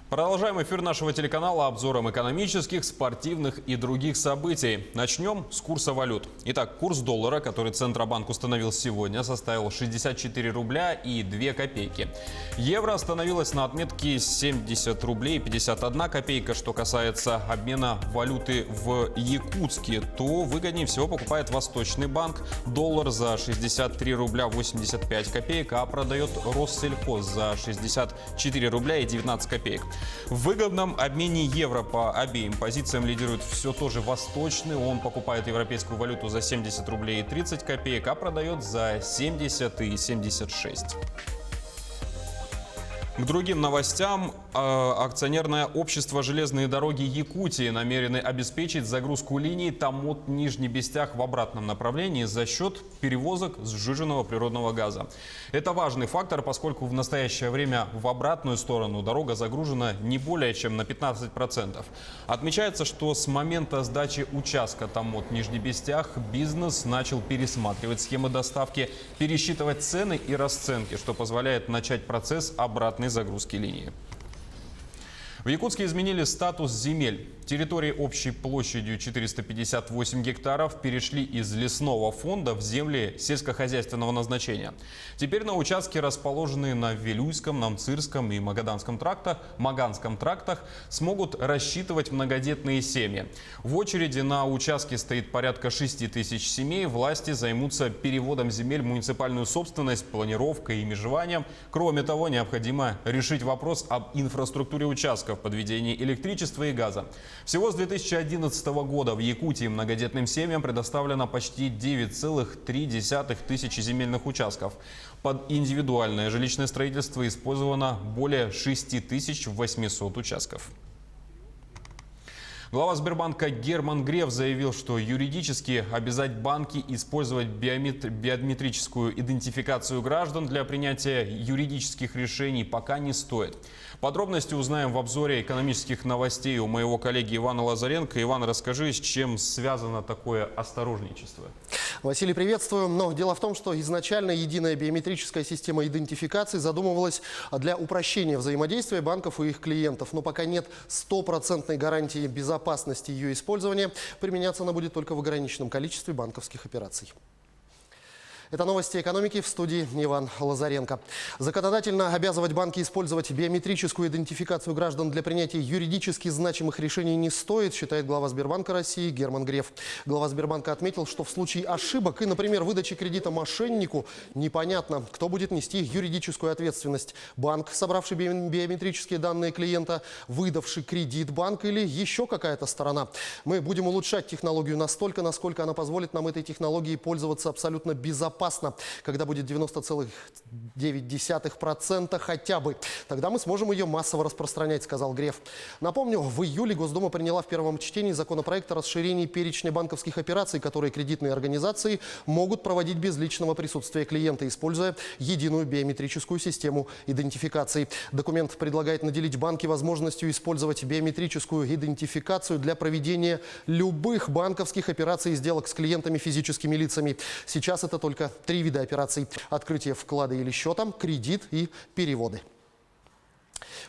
Продолжаем эфир нашего телеканала обзором экономических, спортивных и других событий. Начнем с курса валют. Итак, курс доллара, который Центробанк установил сегодня, составил 64 рубля и 2 копейки. Евро остановилось на отметке 70 рублей 51 копейка. Что касается обмена валюты в Якутске, то выгоднее всего покупает Восточный банк. Доллар за 63 рубля 85 копеек, а продает Россельхоз за 64 рубля и 19 копеек. В выгодном обмене евро по обеим позициям лидирует все тоже Восточный. Он покупает европейскую валюту за 70 рублей и 30 копеек, а продает за 70 и 76. К другим новостям. Акционерное общество «Железные дороги Якутии» намерены обеспечить загрузку линий Томот-Нижний Бестях в обратном направлении за счет перевозок сжиженного природного газа. Это важный фактор, поскольку в настоящее время в обратную сторону дорога загружена не более чем на 15%. Отмечается, что с момента сдачи участка Томот-Нижний Бестях бизнес начал пересматривать схемы доставки, пересчитывать цены и расценки, что позволяет начать процесс обратной загрузки линии. В Якутске изменили статус земель. Территории общей площадью 458 гектаров перешли из лесного фонда в земли сельскохозяйственного назначения. Теперь на участке, расположенные на Вилюйском, Намцирском и Маганском трактах, смогут рассчитывать многодетные семьи. В очереди на участке стоит порядка 6 тысяч семей. Власти займутся переводом земель в муниципальную собственность, планировкой и межеванием. Кроме того, необходимо решить вопрос об инфраструктуре участков, подведении электричества и газа. Всего с 2011 года в Якутии многодетным семьям предоставлено почти 9,3 тысячи земельных участков. Под индивидуальное жилищное строительство использовано более 6800 участков. Глава Сбербанка Герман Греф заявил, что юридически обязать банки использовать биометрическую идентификацию граждан для принятия юридических решений пока не стоит. Подробности узнаем в обзоре экономических новостей у моего коллеги Ивана Лазаренко. Иван, расскажи, с чем связано такое осторожничество? Василий, приветствую. Но дело в том, что изначально единая биометрическая система идентификации задумывалась для упрощения взаимодействия банков и их клиентов. Но пока нет стопроцентной гарантии безопасности ее использования, применяться она будет только в ограниченном количестве банковских операций. Это новости экономики, в студии Иван Лазаренко. Законодательно обязывать банки использовать биометрическую идентификацию граждан для принятия юридически значимых решений не стоит, считает глава Сбербанка России Герман Греф. Глава Сбербанка отметил, что в случае ошибок и, например, выдачи кредита мошеннику, непонятно, кто будет нести юридическую ответственность. Банк, собравший биометрические данные клиента, выдавший кредит банк или еще какая-то сторона. Мы будем улучшать технологию настолько, насколько она позволит нам этой технологией пользоваться абсолютно безопасно. Когда будет 90,9% хотя бы. Тогда мы сможем ее массово распространять, сказал Греф. Напомню, в июле Госдума приняла в первом чтении законопроект о расширении перечня банковских операций, которые кредитные организации могут проводить без личного присутствия клиента, используя единую биометрическую систему идентификации. Документ предлагает наделить банки возможностью использовать биометрическую идентификацию для проведения любых банковских операций и сделок с клиентами физическими лицами. Сейчас это только 3 вида операций: открытие вклада или счета, кредит и переводы.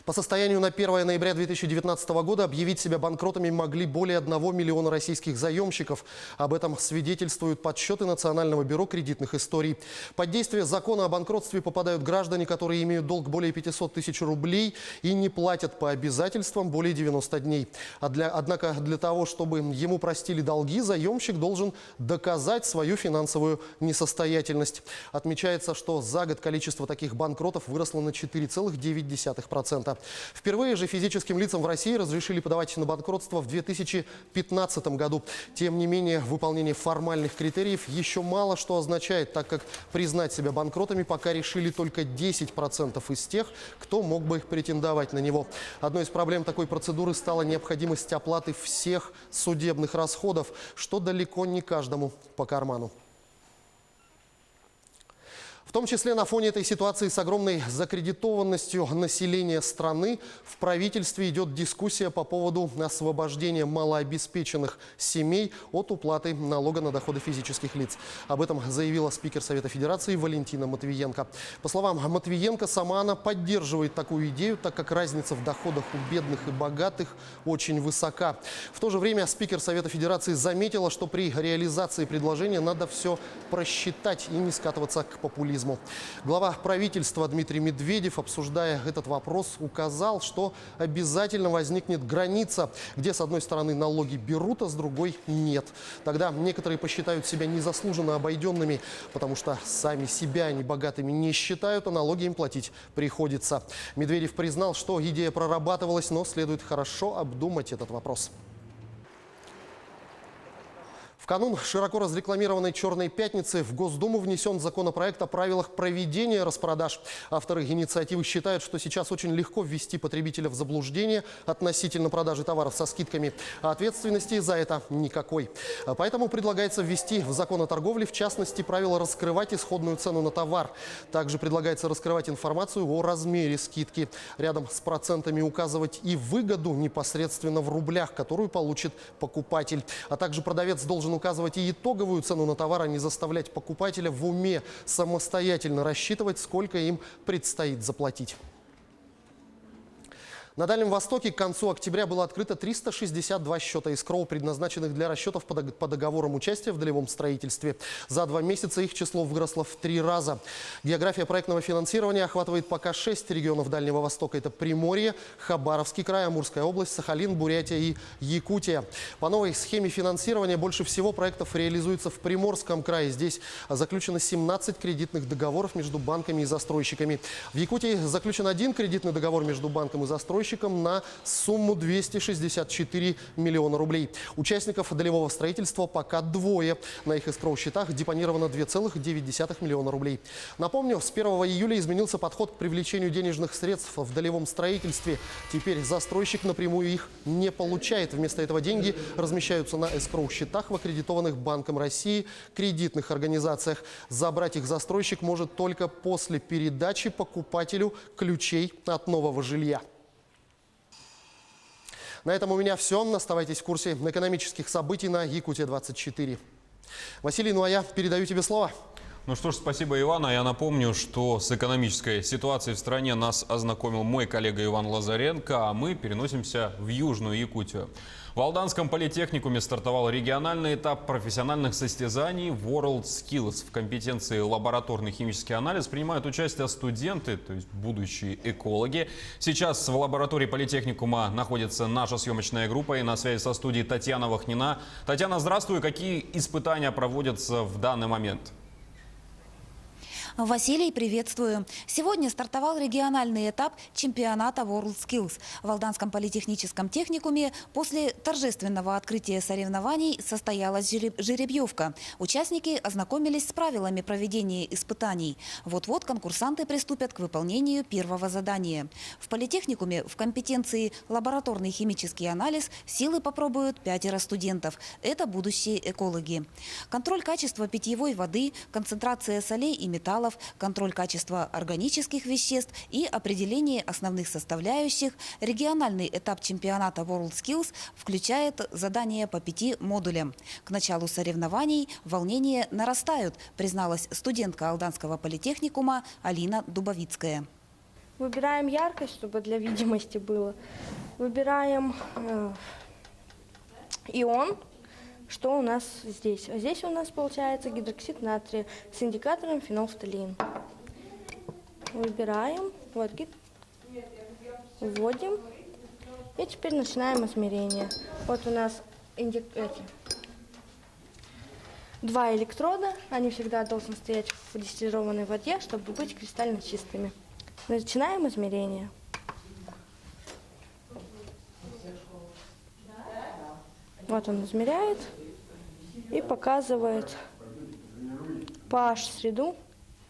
По состоянию на 1 ноября 2019 года объявить себя банкротами могли более 1 миллиона российских заемщиков. Об этом свидетельствуют подсчеты Национального бюро кредитных историй. Под действие закона о банкротстве попадают граждане, которые имеют долг более 500 тысяч рублей и не платят по обязательствам более 90 дней. Однако для того, чтобы ему простили долги, заемщик должен доказать свою финансовую несостоятельность. Отмечается, что за год количество таких банкротов выросло на 4,9%. Впервые же физическим лицам в России разрешили подавать на банкротство в 2015 году. Тем не менее, выполнение формальных критериев еще мало что означает, так как признать себя банкротами пока решили только 10% из тех, кто мог бы претендовать на него. Одной из проблем такой процедуры стала необходимость оплаты всех судебных расходов, что далеко не каждому по карману. В том числе на фоне этой ситуации с огромной закредитованностью населения страны в правительстве идет дискуссия по поводу освобождения малообеспеченных семей от уплаты налога на доходы физических лиц. Об этом заявила спикер Совета Федерации Валентина Матвиенко. По словам Матвиенко, сама она поддерживает такую идею, так как разница в доходах у бедных и богатых очень высока. В то же время спикер Совета Федерации заметила, что при реализации предложения надо все просчитать и не скатываться к популизму. Глава правительства Дмитрий Медведев, обсуждая этот вопрос, указал, что обязательно возникнет граница, где с одной стороны налоги берут, а с другой нет. Тогда некоторые посчитают себя незаслуженно обойденными, потому что сами себя они богатыми не считают, а налоги им платить приходится. Медведев признал, что идея прорабатывалась, но следует хорошо обдумать этот вопрос. В канун широко разрекламированной «Черной пятницы» в Госдуму внесен законопроект о правилах проведения распродаж. Авторы инициативы считают, что сейчас очень легко ввести потребителя в заблуждение относительно продажи товаров со скидками, а ответственности за это никакой. Поэтому предлагается ввести в закон о торговле, в частности, правило раскрывать исходную цену на товар. Также предлагается раскрывать информацию о размере скидки. Рядом с процентами указывать и выгоду непосредственно в рублях, которую получит покупатель. А также продавец должен указывать и итоговую цену на товар, а не заставлять покупателя в уме самостоятельно рассчитывать, сколько им предстоит заплатить. На Дальнем Востоке к концу октября было открыто 362 счета эскроу, предназначенных для расчетов по договорам участия в долевом строительстве. За 2 месяца их число выросло в 3 раза. География проектного финансирования охватывает пока 6 регионов Дальнего Востока. Это Приморье, Хабаровский край, Амурская область, Сахалин, Бурятия и Якутия. По новой схеме финансирования больше всего проектов реализуется в Приморском крае. Здесь заключено 17 кредитных договоров между банками и застройщиками. В Якутии заключен 1 кредитный договор между банком и застройщиком на сумму 264 миллиона рублей. Участников долевого строительства пока 2. На их эскроу-счетах депонировано 2,9 миллиона рублей. Напомню, с 1 июля изменился подход к привлечению денежных средств в долевом строительстве. Теперь застройщик напрямую их не получает. Вместо этого деньги размещаются на эскроу-счетах в аккредитованных Банком России кредитных организациях. Забрать их застройщик может только после передачи покупателю ключей от нового жилья. На этом у меня все. Оставайтесь в курсе экономических событий на Якутия-24. Василий, ну а я передаю тебе слово. Ну что ж, спасибо, Иван. А я напомню, что с экономической ситуацией в стране нас ознакомил мой коллега Иван Лазаренко, а мы переносимся в Южную Якутию. В Алданском политехникуме стартовал региональный этап профессиональных состязаний WorldSkills. В компетенции лабораторный химический анализ принимают участие студенты, то есть будущие экологи. Сейчас в лаборатории политехникума находится наша съемочная группа, и на связи со студией Татьяна Вахнина. Татьяна, здравствуй. Какие испытания проводятся в данный момент? Василий, приветствую. Сегодня стартовал региональный этап чемпионата WorldSkills. В Алданском политехническом техникуме после торжественного открытия соревнований состоялась жеребьевка. Участники ознакомились с правилами проведения испытаний. Вот-вот конкурсанты приступят к выполнению первого задания. В политехникуме в компетенции лабораторный химический анализ силы попробуют 5 студентов. Это будущие экологи. Контроль качества питьевой воды, концентрация солей и металлов, контроль качества органических веществ и определение основных составляющих. Региональный этап чемпионата WorldSkills включает задания по 5 модулям. К началу соревнований волнения нарастают, призналась студентка Алданского политехникума Алина Дубовицкая. Выбираем яркость, чтобы для видимости было. Выбираем ион. Что у нас здесь? Здесь у нас получается гидроксид натрия с индикатором фенолфталин. Выбираем, вот, вводим. И теперь начинаем измерение. Вот у нас 2 электрода. Они всегда должны стоять в дистиллированной воде, чтобы быть кристально чистыми. Начинаем измерение. Вот он измеряет и показывает pH-среду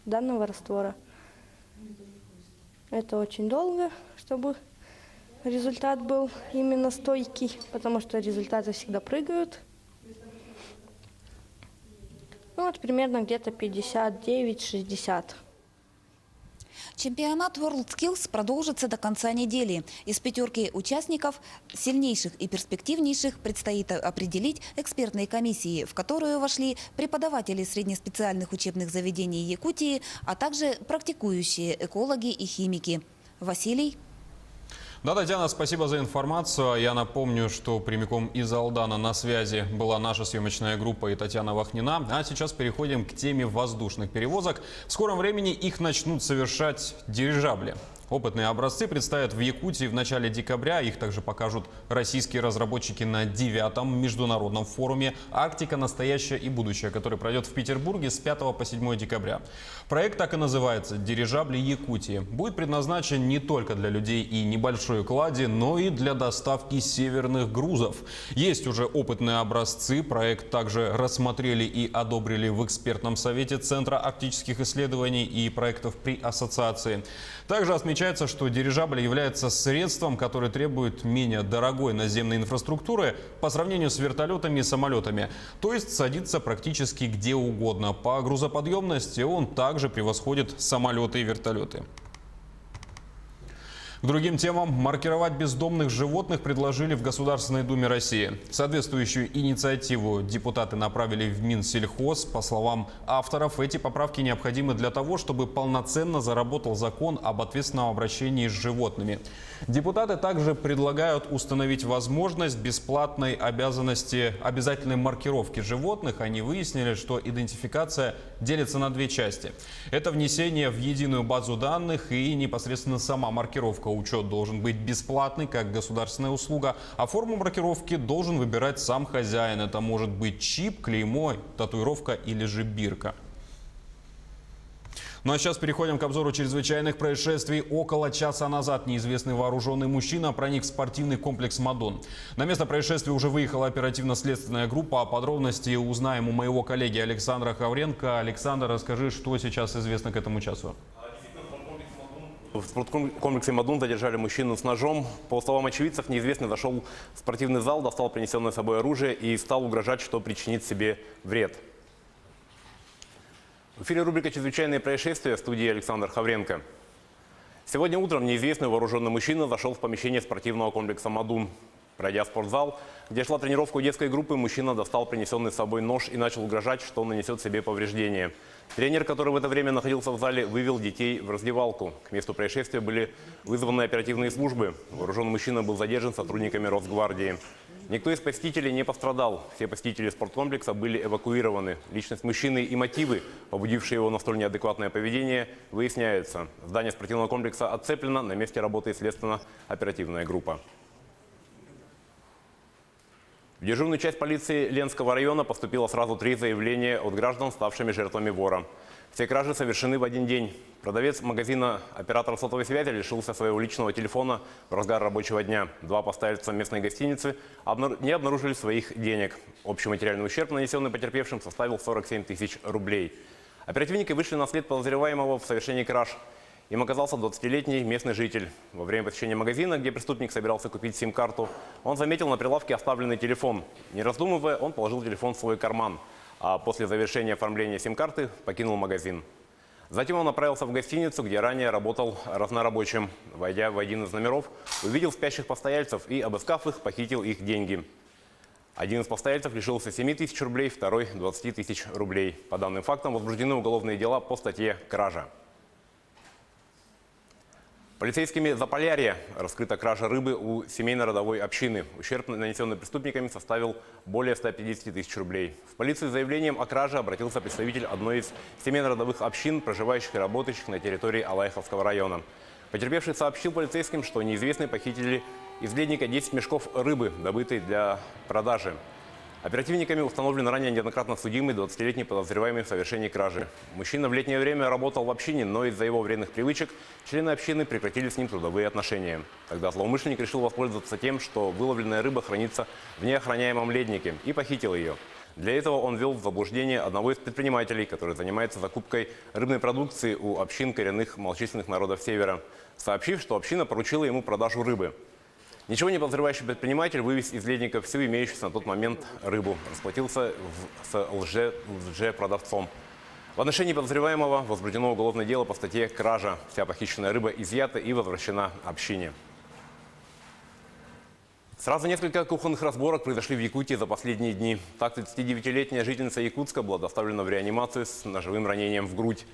данного раствора. Это очень долго, чтобы результат был именно стойкий, потому что результаты всегда прыгают. Ну, вот примерно где-то 59-60 Чемпионат WorldSkills продолжится до конца недели. Из 5 участников, сильнейших и перспективнейших, предстоит определить экспертные комиссии, в которую вошли преподаватели среднеспециальных учебных заведений Якутии, а также практикующие экологи и химики. Василий. Да, Татьяна, спасибо за информацию. Я напомню, что прямиком из Алдана на связи была наша съемочная группа и Татьяна Вахнина. А сейчас переходим к теме воздушных перевозок. В скором времени их начнут совершать дирижабли. Опытные образцы представят в Якутии в начале декабря. Их также покажут российские разработчики на 9-м международном форуме «Арктика. Настоящее и будущее», который пройдет в Петербурге с 5 по 7 декабря. Проект так и называется «Дирижабли Якутии». Будет предназначен не только для людей и небольшой клади, но и для доставки северных грузов. Есть уже опытные образцы. Проект также рассмотрели и одобрили в экспертном совете Центра арктических исследований и проектов при ассоциации. Также отмечается, что дирижабль является средством, которое требует менее дорогой наземной инфраструктуры по сравнению с вертолетами и самолетами. То есть садится практически где угодно. По грузоподъемности он также превосходит самолеты и вертолеты. К другим темам. Маркировать бездомных животных предложили в Государственной Думе России. Соответствующую инициативу депутаты направили в Минсельхоз. По словам авторов, эти поправки необходимы для того, чтобы полноценно заработал закон об ответственном обращении с животными. Депутаты также предлагают установить возможность бесплатной обязательной маркировки животных. Они выяснили, что идентификация делится на 2 части. Это внесение в единую базу данных и непосредственно сама маркировка. Учет должен быть бесплатный, как государственная услуга, а форму маркировки должен выбирать сам хозяин. Это может быть чип, клеймо, татуировка или же бирка. Ну а сейчас переходим к обзору чрезвычайных происшествий. Около часа назад неизвестный вооруженный мужчина проник в спортивный комплекс «Мадон». На место происшествия уже выехала оперативно-следственная группа. Подробности узнаем у моего коллеги Александра Хавренко. Александр, расскажи, что сейчас известно к этому часу. В спорткомплексе «Мадун» задержали мужчину с ножом. По словам очевидцев, неизвестный зашел в спортивный зал, достал принесенное с собой оружие и стал угрожать, что причинит себе вред. В эфире рубрика «Чрезвычайные происшествия», в студии Александр Хавренко. Сегодня утром неизвестный вооруженный мужчина зашел в помещение спортивного комплекса «Мадун». Пройдя в спортзал, где шла тренировка у детской группы, мужчина достал принесенный с собой нож и начал угрожать, что нанесет себе повреждения. Тренер, который в это время находился в зале, вывел детей в раздевалку. К месту происшествия были вызваны оперативные службы. Вооруженный мужчина был задержан сотрудниками Росгвардии. Никто из посетителей не пострадал. Все посетители спорткомплекса были эвакуированы. Личность мужчины и мотивы, побудившие его на столь неадекватное поведение, выясняются. Здание спортивного комплекса отцеплено. На месте работает следственно-оперативная группа. В дежурную часть полиции Ленского района поступило сразу 3 заявления от граждан, ставшими жертвами вора. Все кражи совершены в один день. Продавец магазина оператора сотовой связи лишился своего личного телефона в разгар рабочего дня. 2 постояльца местной гостиницы не обнаружили своих денег. Общий материальный ущерб, нанесенный потерпевшим, составил 47 тысяч рублей. Оперативники вышли на след подозреваемого в совершении краж. Им оказался 20-летний местный житель. Во время посещения магазина, где преступник собирался купить сим-карту, он заметил на прилавке оставленный телефон. Не раздумывая, он положил телефон в свой карман, а после завершения оформления сим-карты покинул магазин. Затем он направился в гостиницу, где ранее работал разнорабочим. Войдя в один из номеров, увидел спящих постояльцев и, обыскав их, похитил их деньги. Один из постояльцев лишился 7 тысяч рублей, второй – 20 тысяч рублей. По данным фактам возбуждены уголовные дела по статье «Кража». Полицейскими Заполярья раскрыта кража рыбы у семейно-родовой общины. Ущерб, нанесенный преступниками, составил более 150 тысяч рублей. В полицию с заявлением о краже обратился представитель одной из семейно-родовых общин, проживающих и работающих на территории Алаиховского района. Потерпевший сообщил полицейским, что неизвестные похитили из ледника 10 мешков рыбы, добытой для продажи. Оперативниками установлен ранее неоднократно судимый 20-летний подозреваемый в совершении кражи. Мужчина в летнее время работал в общине, но из-за его вредных привычек члены общины прекратили с ним трудовые отношения. Тогда злоумышленник решил воспользоваться тем, что выловленная рыба хранится в неохраняемом леднике, и похитил ее. Для этого он ввел в заблуждение одного из предпринимателей, который занимается закупкой рыбной продукции у общин коренных малочисленных народов Севера, сообщив, что община поручила ему продажу рыбы. Ничего не подозревающий предприниматель вывез из ледника всю имеющуюся на тот момент рыбу. Расплатился с лже-продавцом. В отношении подозреваемого возбуждено уголовное дело по статье «Кража». Вся похищенная рыба изъята и возвращена общине. Сразу несколько кухонных разборок произошли в Якутии за последние дни. Так, 39-летняя жительница Якутска была доставлена в реанимацию с ножевым ранением в грудь.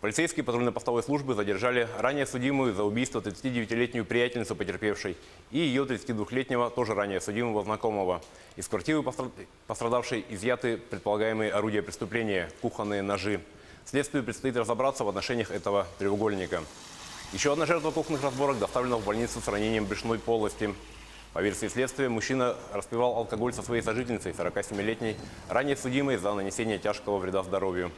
Полицейские патрульно-постовой службы задержали ранее судимую за убийство 39-летнюю приятельницу потерпевшей и ее 32-летнего, тоже ранее судимого знакомого. Из квартиры пострадавшей изъяты предполагаемые орудия преступления – кухонные ножи. Следствию предстоит разобраться в отношениях этого треугольника. Еще одна жертва кухонных разборок доставлена в больницу с ранением брюшной полости. По версии следствия, мужчина распивал алкоголь со своей сожительницей, 47-летней, ранее судимой за нанесение тяжкого вреда здоровью.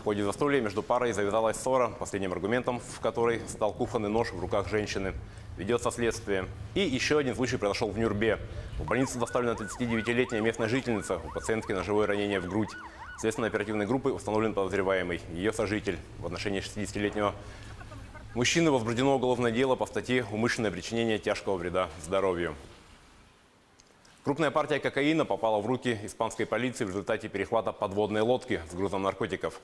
В ходе застолья между парой завязалась ссора, последним аргументом в которой стал кухонный нож в руках женщины. Ведется следствие. И еще один случай произошел в Нюрбе. В больницу доставлена 39-летняя местная жительница. У пациентки ножевое ранение в грудь. Следственно-оперативной группой установлен подозреваемый, ее сожитель. В отношении 60-летнего мужчины возбуждено уголовное дело по статье «Умышленное причинение тяжкого вреда здоровью». Крупная партия кокаина попала в руки испанской полиции в результате перехвата подводной лодки с грузом наркотиков.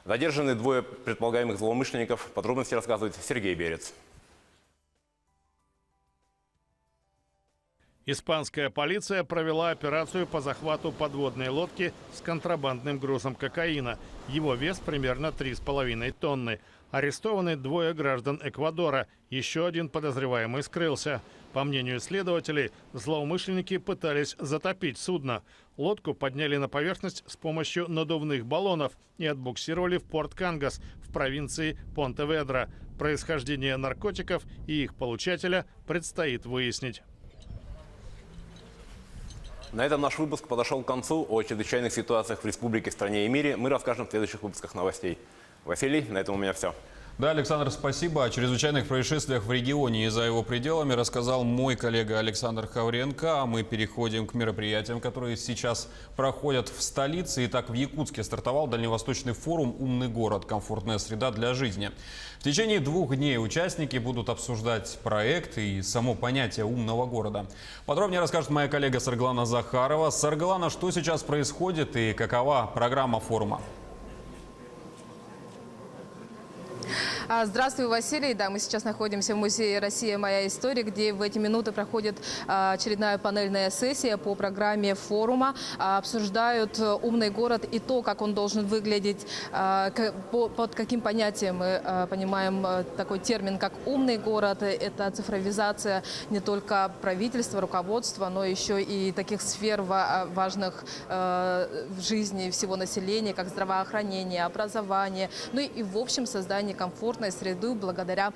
Задержаны двое предполагаемых злоумышленников. Подробности рассказывает Сергей Берец. Испанская полиция провела операцию по захвату подводной лодки с контрабандным грузом кокаина. Его вес примерно 3,5 тонны. Арестованы двое граждан Эквадора. Еще один подозреваемый скрылся. По мнению следователей, злоумышленники пытались затопить судно. Лодку подняли на поверхность с помощью надувных баллонов и отбуксировали в порт Кангас в провинции Понтеведра. Происхождение наркотиков и их получателя предстоит выяснить. На этом наш выпуск подошел к концу. О чрезвычайных ситуациях в республике, стране и мире мы расскажем в следующих выпусках новостей. Василий, на этом у меня все. Да, Александр, спасибо. О чрезвычайных происшествиях в регионе и за его пределами рассказал мой коллега Александр Хавренко. А мы переходим к мероприятиям, которые сейчас проходят в столице. Итак, в Якутске стартовал дальневосточный форум «Умный город. Комфортная среда для жизни». В течение 2 дней участники будут обсуждать проект и само понятие умного города. Подробнее расскажет моя коллега Сарглана Захарова. Сарглана, что сейчас происходит и какова программа форума? Здравствуй, Василий. Да, мы сейчас находимся в музее «Россия. Моя история», где в эти минуты проходит очередная панельная сессия по программе форума. Обсуждают умный город и то, как он должен выглядеть, под каким понятием мы понимаем такой термин, как умный город. Это цифровизация не только правительства, руководства, но еще и таких сфер важных в жизни всего населения, как здравоохранение, образование, ну и в общем создание комфортной среды благодаря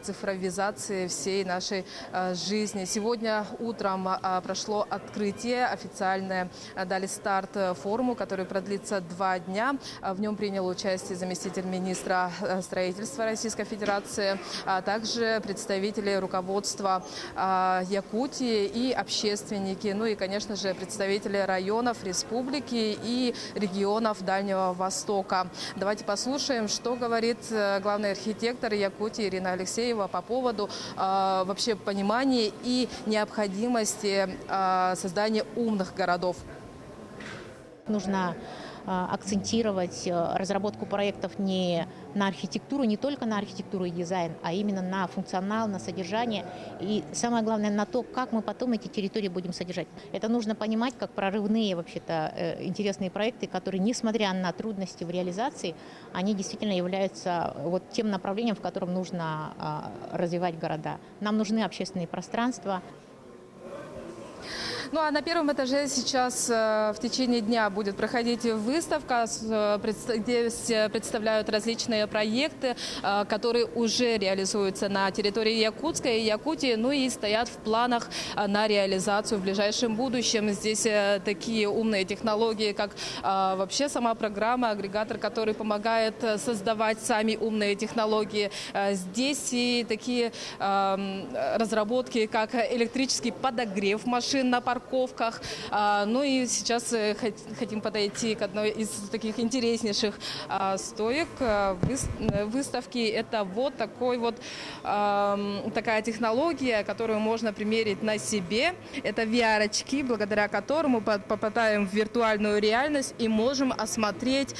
цифровизации всей нашей жизни. Сегодня утром прошло открытие, официальное дали старт форуму, который продлится 2 дня. В нем принял участие заместитель министра строительства Российской Федерации, а также представители руководства Якутии и общественники, ну и, конечно же, представители районов республики и регионов Дальнего Востока. Давайте послушаем, что говорит главный архитектор Якутии Ирина Алексеева по поводу вообще понимания и необходимости создания умных городов. Нужно акцентировать разработку проектов не на архитектуру, не только на архитектуру и дизайн, а именно на функционал, на содержание и, самое главное, на то, как мы потом эти территории будем содержать. Это нужно понимать как прорывные, вообще-то, интересные проекты, которые, несмотря на трудности в реализации, они действительно являются вот тем направлением, в котором нужно развивать города. Нам нужны общественные пространства. Ну а на первом этаже сейчас в течение дня будет проходить выставка, где представляют различные проекты, которые уже реализуются на территории Якутска и Якутии, ну и стоят в планах на реализацию в ближайшем будущем. Здесь такие умные технологии, как вообще сама программа, агрегатор, который помогает создавать сами умные технологии. Здесь и такие разработки, как электрический подогрев машин на парковке, упаковках. Ну и сейчас хотим подойти к одной из таких интереснейших стоек выставки. Это вот такой вот такая технология, которую можно примерить на себе. Это VR-очки, благодаря которым мы попадаем в виртуальную реальность и можем осмотреть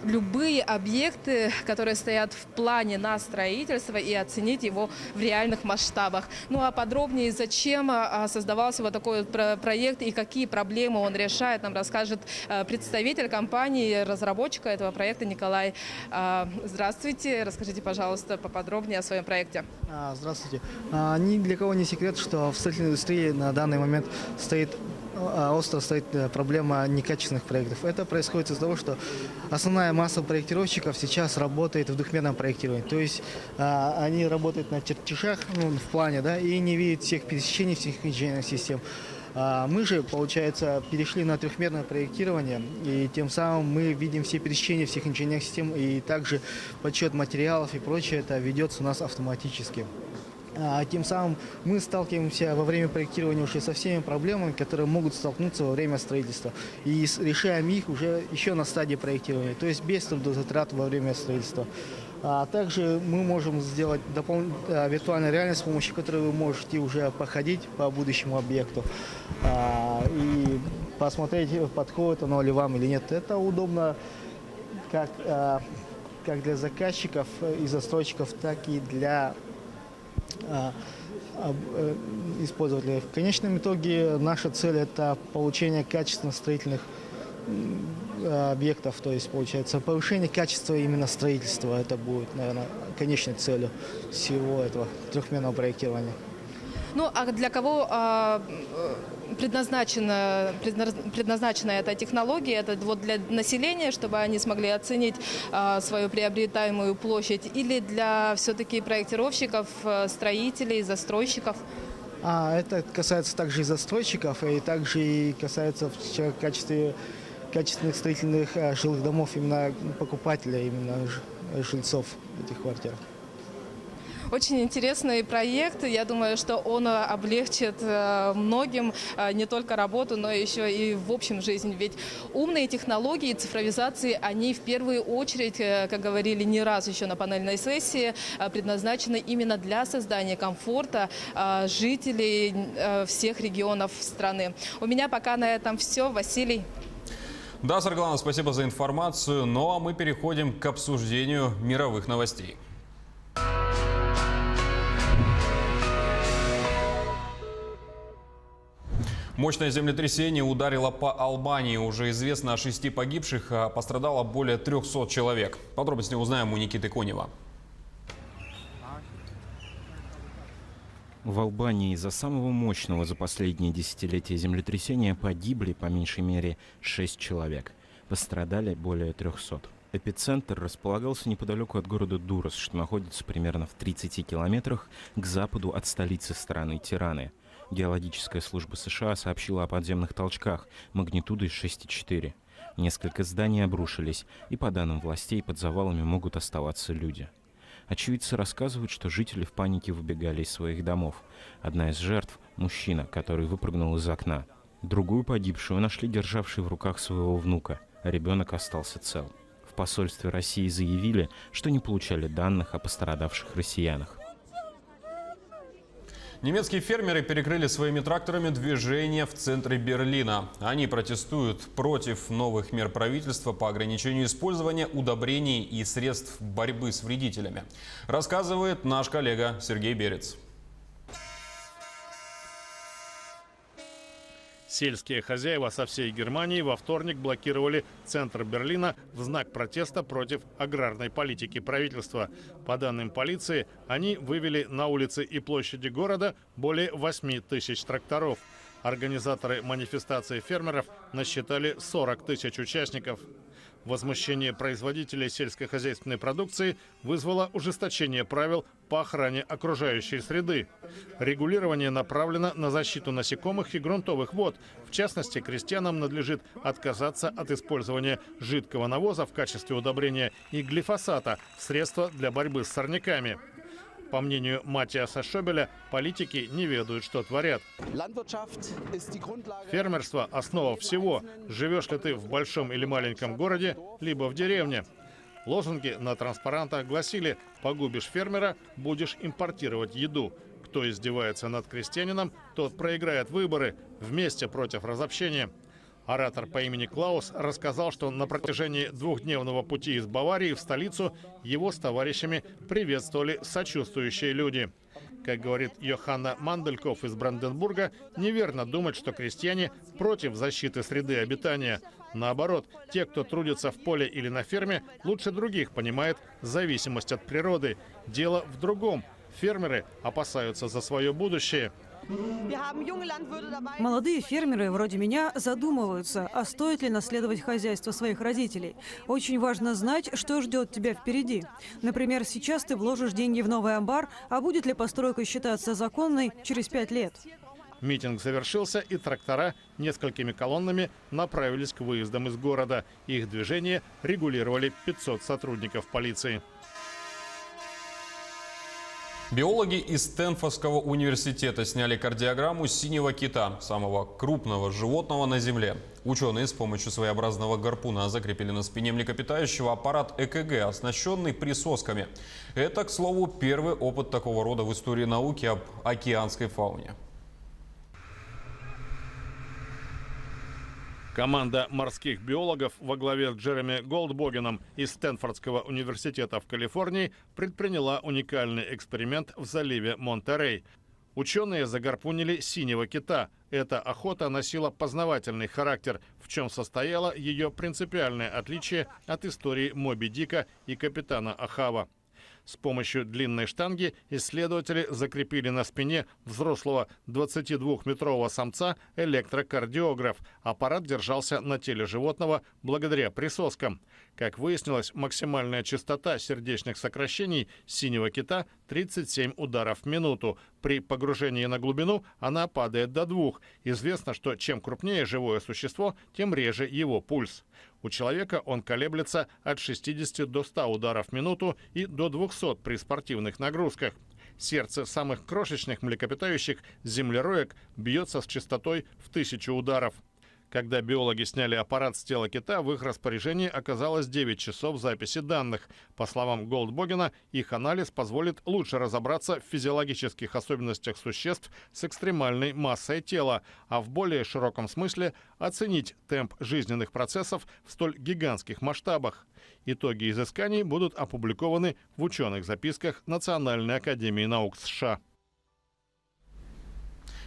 любые объекты, которые стоят в плане на строительство, и оценить его в реальных масштабах. Ну а подробнее, зачем создавался вот такой вот проект и какие проблемы он решает, нам расскажет представитель компании, разработчика этого проекта Николай. Здравствуйте, расскажите, пожалуйста, поподробнее о своем проекте. Здравствуйте. Ни для кого не секрет, что в строительной индустрии на данный момент остро стоит проблема некачественных проектов. Это происходит из-за того, что основная масса проектировщиков сейчас работает в двухмерном проектировании. То есть они работают на чертежах, в плане, да, и не видят всех пересечений, всех инженерных систем. Мы же, получается, перешли на трехмерное проектирование, и тем самым мы видим все пересечения всех инженерных систем, и также подсчет материалов и прочее, это ведется у нас автоматически. Тем самым мы сталкиваемся во время проектирования уже со всеми проблемами, которые могут столкнуться во время строительства. И решаем их уже еще на стадии проектирования, то есть без трудозатрат во время строительства. Также мы можем сделать виртуальную реальность, с помощью которой вы можете уже походить по будущему объекту и посмотреть, подходит оно ли вам или нет. Это удобно как для заказчиков и застройщиков, так и для использователей. В конечном итоге наша цель – это получение качественных строительных объектов, то есть получается повышение качества именно строительства. Это будет, наверное, конечной целью всего этого трехмерного проектирования. Ну, а для кого предназначена эта технология? Это вот для населения, чтобы они смогли оценить свою приобретаемую площадь, или для все-таки проектировщиков, строителей, застройщиков? Это касается также и застройщиков, и также и касается в качестве качественных строительных жилых домов именно покупателя, именно жильцов этих квартир. Очень интересный проект. Я думаю, что он облегчит многим не только работу, но еще и в общем жизнь. Ведь умные технологии цифровизации, они в первую очередь, как говорили не раз еще на панельной сессии, предназначены именно для создания комфорта жителей всех регионов страны. У меня пока на этом все. Василий. Да, Сарглана, спасибо за информацию. Ну а мы переходим к обсуждению мировых новостей. Мощное землетрясение ударило по Албании. Уже известно о 6 погибших, а пострадало более 300 человек. Подробности узнаем у Никиты Конева. В Албании из-за самого мощного за последние десятилетия землетрясения погибли по меньшей мере 6 человек. Пострадали более 300. Эпицентр располагался неподалеку от города Дурас, что находится примерно в 30 километрах к западу от столицы страны Тираны. Геологическая служба США сообщила о подземных толчках магнитудой 6,4. Несколько зданий обрушились, и по данным властей под завалами могут оставаться люди. Очевидцы рассказывают, что жители в панике выбегали из своих домов. Одна из жертв – мужчина, который выпрыгнул из окна. Другую погибшую нашли державшей в руках своего внука, а ребенок остался цел. В посольстве России заявили, что не получали данных о пострадавших россиянах. Немецкие фермеры перекрыли своими тракторами движение в центре Берлина. Они протестуют против новых мер правительства по ограничению использования удобрений и средств борьбы с вредителями. Рассказывает наш коллега Сергей Берец. Сельские хозяева со всей Германии во вторник блокировали центр Берлина в знак протеста против аграрной политики правительства. По данным полиции, они вывели на улицы и площади города более 8 тысяч тракторов. Организаторы манифестации фермеров насчитали 40 тысяч участников. Возмущение производителей сельскохозяйственной продукции вызвало ужесточение правил по охране окружающей среды. Регулирование направлено на защиту насекомых и грунтовых вод. В частности, крестьянам надлежит отказаться от использования жидкого навоза в качестве удобрения и глифосата – средства для борьбы с сорняками. По мнению Матиаса Шобеля, политики не ведают, что творят. Фермерство – основа всего. Живешь ли ты в большом или маленьком городе, либо в деревне. Лозунги на транспарантах гласили: «Погубишь фермера, будешь импортировать еду». Кто издевается над крестьянином, тот проиграет выборы. Вместе против разобщения. Оратор по имени Клаус рассказал, что на протяжении двухдневного пути из Баварии в столицу его с товарищами приветствовали сочувствующие люди. Как говорит Йоханна Мандельков из Бранденбурга, неверно думать, что крестьяне против защиты среды обитания. Наоборот, те, кто трудится в поле или на ферме, лучше других понимает зависимость от природы. Дело в другом. Фермеры опасаются за свое будущее. Молодые фермеры вроде меня задумываются, а стоит ли наследовать хозяйство своих родителей. Очень важно знать, что ждет тебя впереди. Например, сейчас ты вложишь деньги в новый амбар, а будет ли постройка считаться законной через 5 лет? Митинг завершился, и трактора несколькими колоннами направились к выездам из города. Их движение регулировали 500 сотрудников полиции. Биологи из Стэнфордского университета сняли кардиограмму синего кита, самого крупного животного на Земле. Ученые с помощью своеобразного гарпуна закрепили на спине млекопитающего аппарат ЭКГ, оснащенный присосками. Это, к слову, первый опыт такого рода в истории науки об океанской фауне. Команда морских биологов во главе с Джереми Голдбогеном из Стэнфордского университета в Калифорнии предприняла уникальный эксперимент в заливе Монтерей. Ученые загарпунили синего кита. Эта охота носила познавательный характер, в чем состояло ее принципиальное отличие от истории Моби Дика и капитана Ахава. С помощью длинной штанги исследователи закрепили на спине взрослого 22-метрового самца электрокардиограф. Аппарат держался на теле животного благодаря присоскам. Как выяснилось, максимальная частота сердечных сокращений синего кита – 37 ударов в минуту. При погружении на глубину она падает до 2. Известно, что чем крупнее живое существо, тем реже его пульс. У человека он колеблется от 60 до 100 ударов в минуту и до 200 при спортивных нагрузках. Сердце самых крошечных млекопитающих, землероек, бьется с частотой в 1000 ударов. Когда биологи сняли аппарат с тела кита, в их распоряжении оказалось 9 часов записи данных. По словам Голдбогена, их анализ позволит лучше разобраться в физиологических особенностях существ с экстремальной массой тела, а в более широком смысле оценить темп жизненных процессов в столь гигантских масштабах. Итоги изысканий будут опубликованы в ученых записках Национальной академии наук США.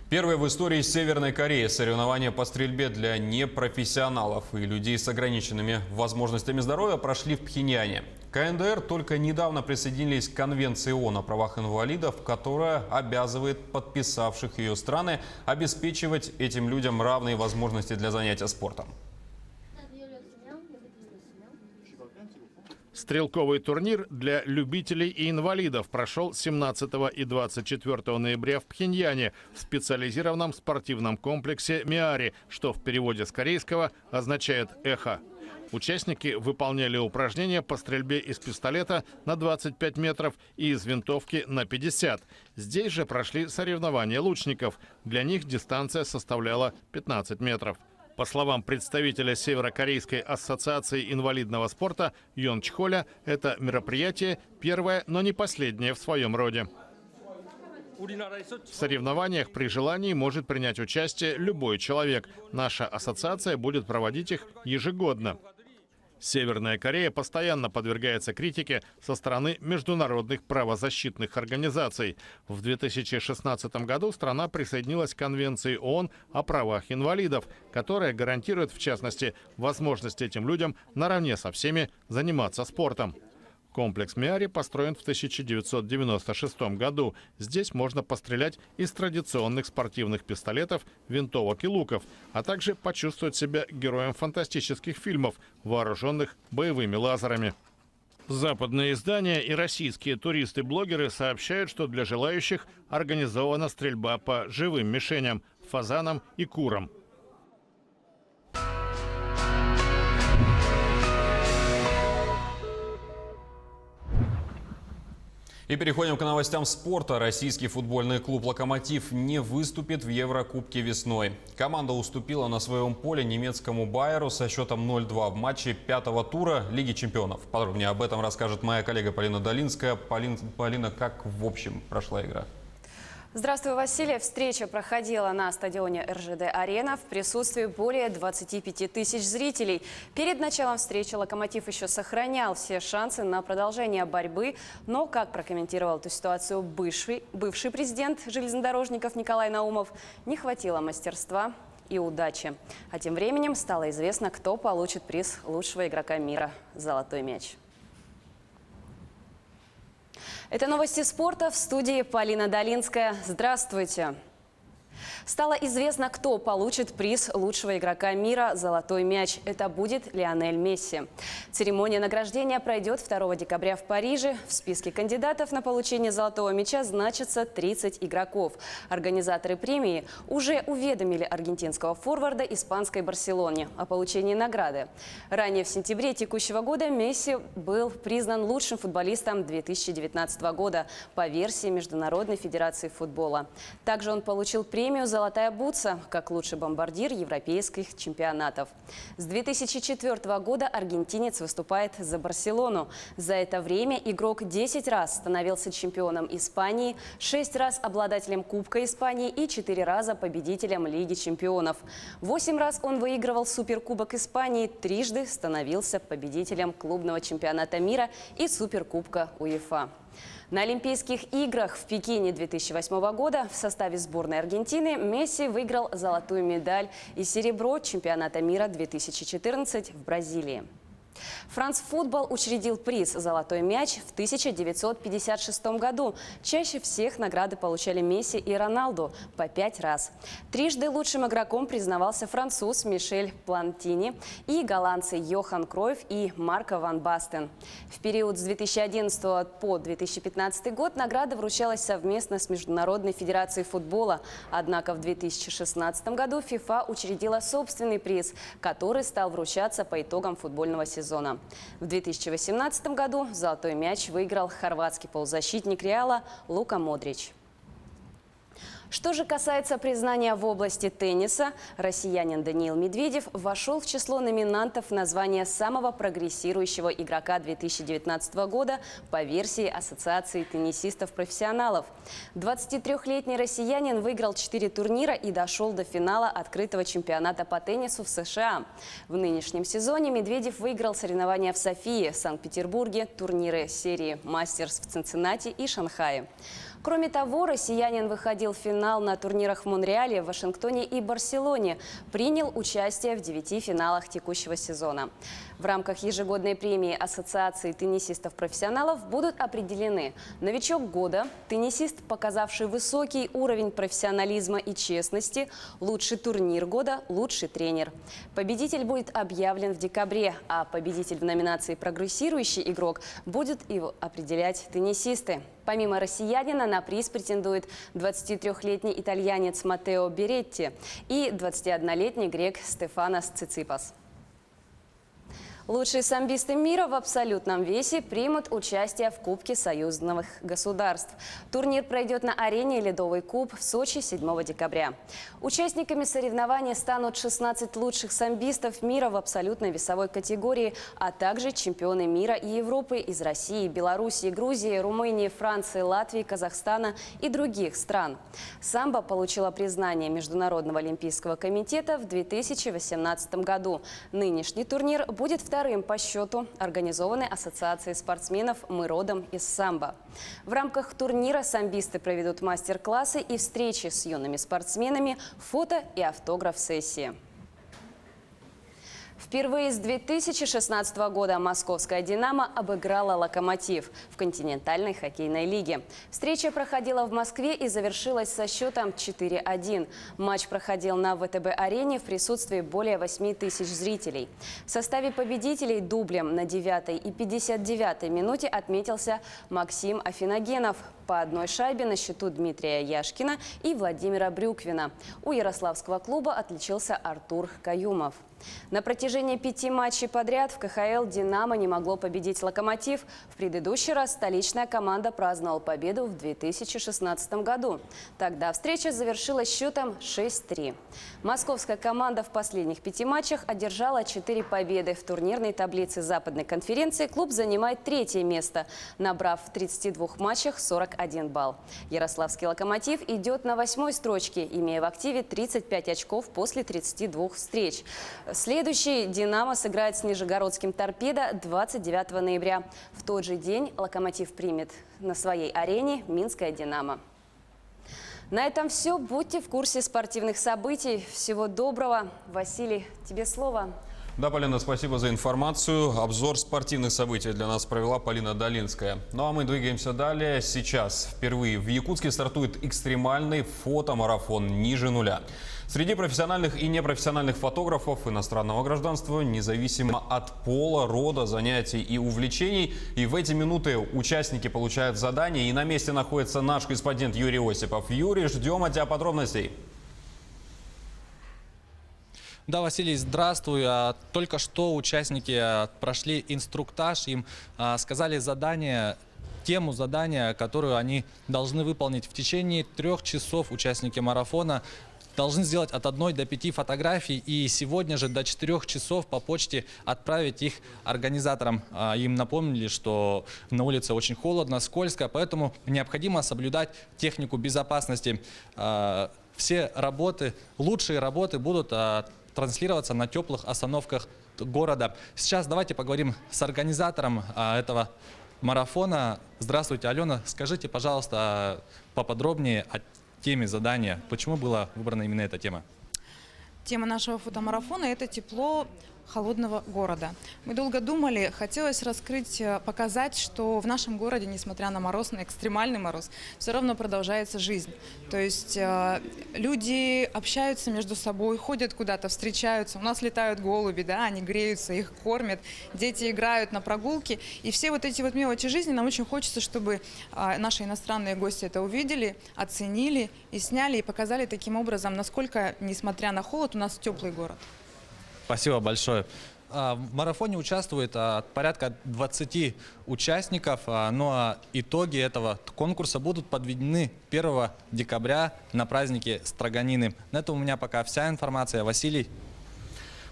Первое в истории Северной Кореи соревнования по стрельбе для непрофессионалов и людей с ограниченными возможностями здоровья прошли в Пхеньяне. КНДР только недавно присоединились к Конвенции ООН о правах инвалидов, которая обязывает подписавших ее страны обеспечивать этим людям равные возможности для занятия спортом. Стрелковый турнир для любителей и инвалидов прошел 17 и 24 ноября в Пхеньяне в специализированном спортивном комплексе «Миари», что в переводе с корейского означает «эхо». Участники выполняли упражнения по стрельбе из пистолета на 25 метров и из винтовки на 50. Здесь же прошли соревнования лучников. Для них дистанция составляла 15 метров. По словам представителя Северокорейской ассоциации инвалидного спорта Йон Чхоля, это мероприятие первое, но не последнее в своем роде. В соревнованиях при желании может принять участие любой человек. Наша ассоциация будет проводить их ежегодно. Северная Корея постоянно подвергается критике со стороны международных правозащитных организаций. В 2016 году страна присоединилась к Конвенции ООН о правах инвалидов, которая гарантирует, в частности, возможность этим людям наравне со всеми заниматься спортом. Комплекс «Миари» построен в 1996 году. Здесь можно пострелять из традиционных спортивных пистолетов, винтовок и луков, а также почувствовать себя героем фантастических фильмов, вооруженных боевыми лазерами. Западные издания и российские туристы-блогеры сообщают, что для желающих организована стрельба по живым мишеням – фазанам и курам. И переходим к новостям спорта. Российский футбольный клуб «Локомотив» не выступит в Еврокубке весной. Команда уступила на своем поле немецкому «Байеру» со счетом 0-2 в матче 5-го тура Лиги чемпионов. Подробнее об этом расскажет моя коллега Полина Долинская. Полина, как в общем прошла игра? Здравствуй, Василий. Встреча проходила на стадионе РЖД-Арена в присутствии более 25 тысяч зрителей. Перед началом встречи «Локомотив» еще сохранял все шансы на продолжение борьбы. Но, как прокомментировал эту ситуацию бывший президент железнодорожников Николай Наумов, не хватило мастерства и удачи. А тем временем стало известно, кто получит приз лучшего игрока мира «Золотой мяч». Это новости спорта, в студии Полина Долинская. Здравствуйте. Стало известно, кто получит приз лучшего игрока мира «Золотой мяч». Это будет Лионель Месси. Церемония награждения пройдет 2 декабря в Париже. В списке кандидатов на получение «Золотого мяча» значится 30 игроков. Организаторы премии уже уведомили аргентинского форварда испанской «Барселоне» о получении награды. Ранее в сентябре текущего года Месси был признан лучшим футболистом 2019 года по версии Международной федерации футбола. Также он получил премию «Золотая бутса» как лучший бомбардир европейских чемпионатов. С 2004 года аргентинец выступает за «Барселону». За это время игрок 10 раз становился чемпионом Испании, 6 раз обладателем Кубка Испании и 4 раза победителем Лиги чемпионов. 8 раз он выигрывал Суперкубок Испании, трижды становился победителем клубного чемпионата мира и Суперкубка УЕФА. На Олимпийских играх в Пекине 2008 года в составе сборной Аргентины Месси выиграл золотую медаль и серебро чемпионата мира 2014 в Бразилии. France Football учредил приз «Золотой мяч» в 1956 году. Чаще всех награды получали Месси и Роналду по 5 раз. Трижды лучшим игроком признавался француз Мишель Платини и голландцы Йохан Кройф и Марко ван Бастен. В период с 2011 по 2015 год награда вручалась совместно с Международной федерацией футбола. Однако в 2016 году ФИФА учредила собственный приз, который стал вручаться по итогам футбольного сезона. В 2018 году «Золотой мяч» выиграл хорватский полузащитник «Реала» Лука Модрич. Что же касается признания в области тенниса, россиянин Даниил Медведев вошел в число номинантов на звание самого прогрессирующего игрока 2019 года по версии Ассоциации теннисистов-профессионалов. 23-летний россиянин выиграл 4 турнира и дошел до финала открытого чемпионата по теннису в США. В нынешнем сезоне Медведев выиграл соревнования в Софии, Санкт-Петербурге, турниры серии «Мастерс» в Цинциннати и Шанхае. Кроме того, россиянин выходил в финал на турнирах в Монреале, Вашингтоне и Барселоне. Принял участие в 9 финалах текущего сезона. В рамках ежегодной премии Ассоциации теннисистов-профессионалов будут определены новичок года, теннисист, показавший высокий уровень профессионализма и честности, лучший турнир года, лучший тренер. Победитель будет объявлен в декабре, а победитель в номинации «Прогрессирующий игрок» будут его определять теннисисты. Помимо россиянина на приз претендует 23-летний итальянец Матео Беретти и 21-летний грек Стефанос Циципас. Лучшие самбисты мира в абсолютном весе примут участие в Кубке союзных государств. Турнир пройдет на арене «Ледовый куб» в Сочи 7 декабря. Участниками соревнований станут 16 лучших самбистов мира в абсолютной весовой категории, а также чемпионы мира и Европы из России, Белоруссии, Грузии, Румынии, Франции, Латвии, Казахстана и других стран. Самбо получила признание Международного олимпийского комитета в 2018 году. Нынешний турнир будет вторым по счету, организованной Ассоциацией спортсменов «Мы родом из самбо». В рамках турнира самбисты проведут мастер-классы и встречи с юными спортсменами, фото- и автограф-сессии. Впервые с 2016 года московская «Динамо» обыграла «Локомотив» в континентальной хоккейной лиге. Встреча проходила в Москве и завершилась со счетом 4-1. Матч проходил на ВТБ-арене в присутствии более 8 тысяч зрителей. В составе победителей дублем на 9-й и 59-й минуте отметился Максим Афиногенов. По по 1 шайбе на счету Дмитрия Яшкина и Владимира Брюквина. У ярославского клуба отличился Артур Каюмов. На протяжении 5 матчей подряд в КХЛ «Динамо» не могло победить «Локомотив». В предыдущий раз столичная команда праздновала победу в 2016 году. Тогда встреча завершилась счетом 6-3. Московская команда в последних 5 матчах одержала 4 победы. В турнирной таблице Западной конференции клуб занимает 3-е место, набрав в 32 матчах 41 балл. Ярославский «Локомотив» идет на 8-й строчке, имея в активе 35 очков после 32 встреч. Следующий «Динамо» сыграет с нижегородским «Торпедо» 29 ноября. В тот же день «Локомотив» примет на своей арене минское «Динамо». На этом все. Будьте в курсе спортивных событий. Всего доброго. Василий, тебе слово. Да, Полина, спасибо за информацию. Обзор спортивных событий для нас провела Полина Долинская. Ну а мы двигаемся далее. Сейчас впервые в Якутске стартует экстремальный фотомарафон «Ниже нуля». Среди профессиональных и непрофессиональных фотографов иностранного гражданства, независимо от пола, рода, занятий и увлечений. И в эти минуты участники получают задания. И на месте находится наш корреспондент Юрий Осипов. Юрий, ждем от тебя подробностей. Да, Василий, здравствуй. Только что участники прошли инструктаж, им сказали тему задания, которую они должны выполнить в течение 3 часов. Участники марафона должны сделать от 1 до 5 фотографий и сегодня же до 4 часов по почте отправить их организаторам. Им напомнили, что на улице очень холодно, скользко, поэтому необходимо соблюдать технику безопасности. Все работы, лучшие работы будут транслироваться на теплых остановках города. Сейчас давайте поговорим с организатором этого марафона. Здравствуйте, Алена. Скажите, пожалуйста, поподробнее о теме задания. Почему была выбрана именно эта тема? Тема нашего фотомарафона – это тепло холодного города. Мы долго думали, хотелось раскрыть, показать, что в нашем городе, несмотря на мороз, на экстремальный мороз, все равно продолжается жизнь. То есть люди общаются между собой, ходят куда-то, встречаются. У нас летают голуби, да, они греются, их кормят, дети играют на прогулке. И все вот эти вот мелочи жизни нам очень хочется, чтобы наши иностранные гости это увидели, оценили и сняли, и показали таким образом, насколько, несмотря на холод, у нас теплый город. Спасибо большое. В марафоне участвует порядка 20 участников, но итоги этого конкурса будут подведены 1 декабря на празднике Строганины. На этом у меня пока вся информация. Василий.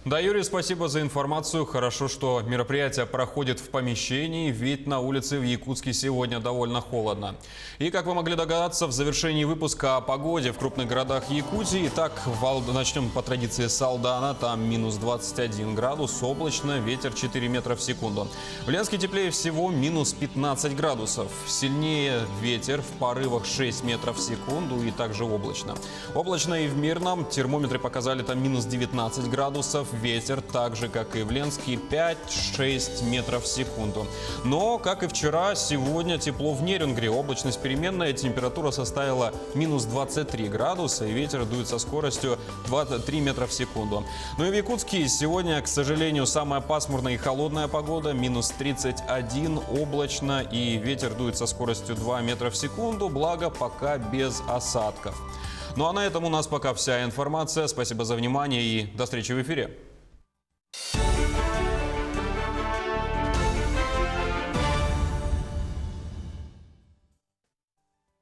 Да, Юрий, спасибо за информацию. Хорошо, что мероприятие проходит в помещении, ведь на улице в Якутске сегодня довольно холодно. И, как вы могли догадаться, в завершении выпуска о погоде в крупных городах Якутии. Итак, начнем по традиции с Алдана. Там минус 21 градус, облачно, ветер 4 метра в секунду. В Ленске теплее всего минус 15 градусов. Сильнее ветер в порывах 6 метров в секунду и также облачно. Облачно и в Мирном. Термометры показали там минус 19 градусов. Ветер, так же, как и в Ленске, 5-6 метров в секунду. Но, как и вчера, сегодня тепло в Нерюнгри. Облачность переменная, температура составила минус 23 градуса, и ветер дует со скоростью 3 метра в секунду. Ну и в Якутске сегодня, к сожалению, самая пасмурная и холодная погода. Минус 31, облачно, и ветер дует со скоростью 2 метра в секунду, благо пока без осадков. Ну а на этом у нас пока вся информация. Спасибо за внимание и до встречи в эфире.